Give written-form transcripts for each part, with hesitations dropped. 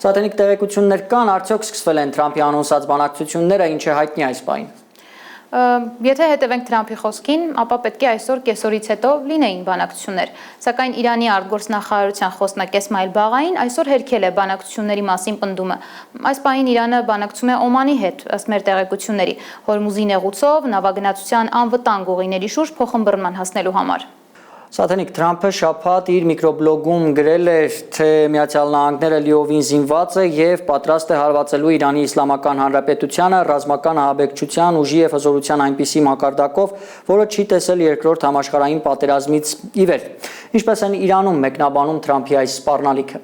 Սատենիկ տեղեկություններ կան, արդյոք սկսվել են Թրամփի անոնսած բանակցությունները, ինչ է հայտնի այս պահին։ Եթե հետևենք Թրամփի խոսքին, ապա պետք է այսօր կեսօրից հետո լինեին բանակցություններ, սակայն Իրանի արտգործնախարարության խոսնակ Էսմայիլ Բաղային այսօր հերքել է բանակցությունների մասին պնդումը։ Այս պահին Իրանը բանակցում է Օմանի հետ, ըստ մեր տեղեկությունների, Հորմուզի նեղուցով նավագնացության անվտանգ ուղիների շուրջ փոխըմբռնման հասնելու համար։ Սատենիկ Թրամփը շաբաթ իր միկրոբլոգում գրել էր, թե Միացյալ Նահանգները լիովին զինված է եւ պատրաստ է հարվածելու Իրանի Իսլամական Հանրապետությանը ռազմական ահաբեկչության, ուժի եւ հզորության այնպիսի մակարդակով, որը չի տեսել երկրորդ համաշխարհային պատերազմից ի վեր։ Ինչպես են Իրանում մեկնաբանում Թրամփի այս սպառնալիքը։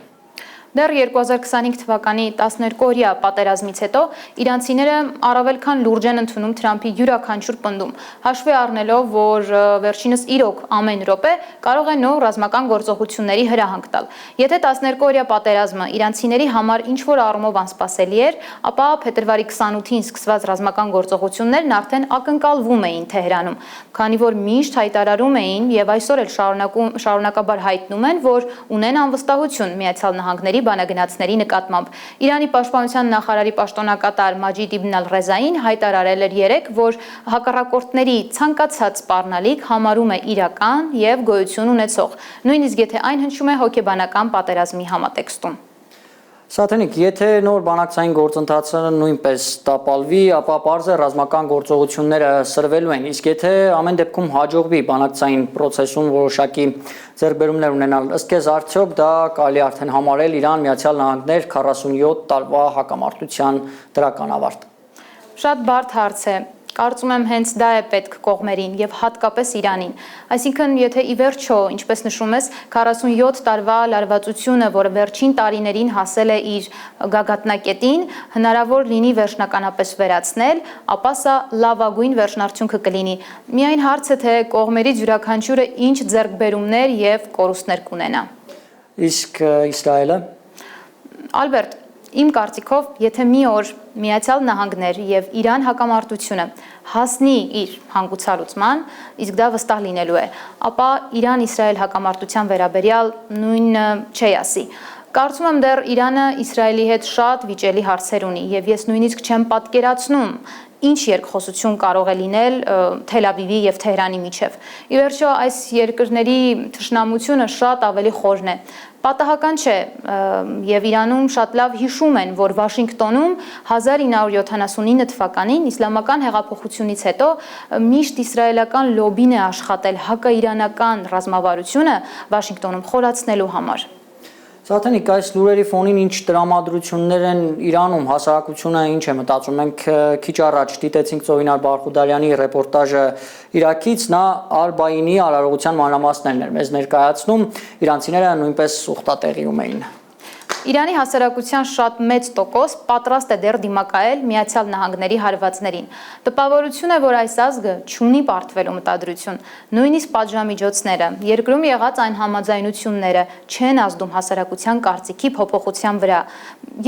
Դեռ 2025 թվականի 12-օրյա պատերազմից հետո իրանցիները առավել քան լուրջ են ընդունում Թրամփի յուրաքանչյուր պնդում, հաշվի առնելով, որ վերջինս իրոք ամեն րոպե կարող է նոր ռազմական գործողությունների հրահանգ տալ։ Եթե 12-օրյա պատերազմը իրանցիների համար ինչ-որ առումով անսպասելի էր, ապա փետրվարի 28-ին սկսված ռազմական գործողություններն արդեն ակնկալվում էին Թեհրանում, քանի որ միշտ հայտարարում էին եւ այսօր էլ շարունակաբար հայտնում են, որ ունեն անվստահություն Միացյալ Նահանգների բանագնացների նկատմամբ։ Իրանի պաշտպանության նախարարի պաշտոնակատար Մաջիդ Իբն Ալ-Ռեզային հայտարարել էր երեկ, որ հակառակորդների ցանկացած սպառնալիք համարում է իրական եւ գոյություն ունեցող, նույնիսկ եթե այն հնչում է հոգեբանական պատերազմի համատեքստում։ Սատենիկ, եթե նոր բանակցային գործընթացը նույնպես տապալվի, ապա պարզ է ռազմական գործողությունները սրվելու են, իսկ եթե ամեն դեպքում հաջողվի բանակցային պրոցեսում որոշակի ձեռքբերումներ ունենալ, ըստ քեզ արդյոք դա կարելի արդեն համարել Իրան Միացյալ Նահանգներ 47 տարվա հակամարտության դրական ավարտ։ Շատ բարդ հարց է։ Կարծում եմ հենց դա է պետք կողմերին եւ հատկապես Իրանին։ Այսինքն, եթե ի վերջո, ինչպես նշում ես, 47 տարվա լարվածությունը, որը վերջին տարիներին հասել է իր գագաթնակետին, հնարավոր լինի վերջնականապես վերացնել, ապա սա լավագույն վերջնարդյունքը կլինի։ Միայն հարցը թե կողմերից յուրաքանչյուրը ինչ ձեռքբերումներ եւ կորուստներ կունենա։ Իսկ Իսրայելը։ Ալբերտ, իմ կարծիքով, եթե մի օր Միացյալ Նահանգներ եւ Իրան հակամարտությունը հասնի իր հանգուցալուծման, իսկ դա վստահ լինելու է, ապա Իրան-Իսրայել հակամարտության վերաբերյալ նույնը չի ասի։ Կարծում եմ դեռ Իրանը Իսրայելի հետ շատ վիճելի հարցեր ունի եւ ես նույնիսկ չեմ պատկերացնում ինչ երկխոսություն կարող է լինել Թել Ավիվի եւ Թեհրանի միջև։ Ի վերջո այս երկրների թշնամությունը շատ ավելի խորն է։ Պատահական չէ եւ Իրանում շատ լավ հիշում են, որ Վաշինգտոնում 1979 թվականին իսլամական հեղափոխությունից հետո միշտ իսրայելական լոբին է աշխատել հակաիրանական ռազմավարությունը Վաշինգտոնում խորացնելու համար։ Սատենիկ, այս լուրերի ֆոնին ինչ տրամադրություններ են Իրանում, հասարակությունը ինչ է մտածում, մենք քիչ առաջ դիտեցինք Ծովինար Բարխուդարյանի ռեպորտաժը Իրաքից, նա Արբայինի արարողության մանրամասներն էր մեզ ներկայացնում, իրանցիները նույնպես ուխտատեղիում էին։ Իրանի հասարակության շատ մեծ տոկոս պատրաստ է դեռ դիմակայել Միացյալ Նահանգների հարվածներին։ Տպավորություն է, որ այս ազգը չունի պարտվելու մտադրություն, նույնիսկ պատժամիջոցները, երկրում եղած այն համաձայնությունները չեն ազդում հասարակության կարծիքի փոփոխության վրա։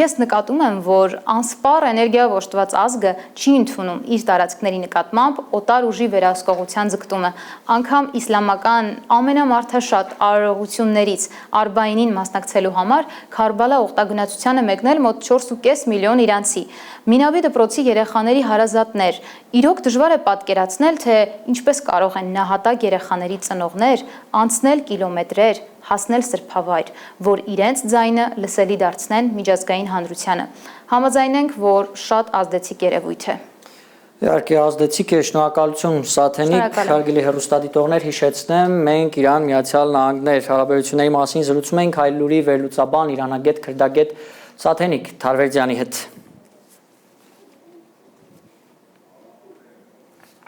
Ես նկատում եմ, որ անսպառ էներգիայով օժտված ազգը չի ընդունում իր տարածքների նկատմամբ օտար ուժի վերահսկողության ձգտումը։ Անգամ իսլամական ամենամարդաշատ արարողություններից Արբայինին մասնակցելու համար Քարբալա ուխտագնացությանը մեկնել մոտ 4.5 միլիոն իրանցի։ Մինավի դպրոցի երեխաների հարազատներ։ Իրոք դժվար է պատկերացնել, թե ինչպես կարող են նահատակ երեխաների ծնողներ անցնել կիլոմետրեր, հասնել սրբավայր, որ իրենց ձայնը լսելի դարձնեն միջազգային հանրությանը։ Համաձայնենք, որ շատ ազդեցիկ երևույթ է։ Իհարկե ազդեցիկ է, շնորհակալություն Սաթենիկ, հարգելի հեռուստադիտողներ, հիշեցնեմ, մենք Իրան Միացյալ Նահանգներ հարաբերությունների մասին զրուցում ենք Հայլուրի վերլուծաբան, իրանագետ, քրդագետ Սաթենիկ Թարվերդյանի հետ։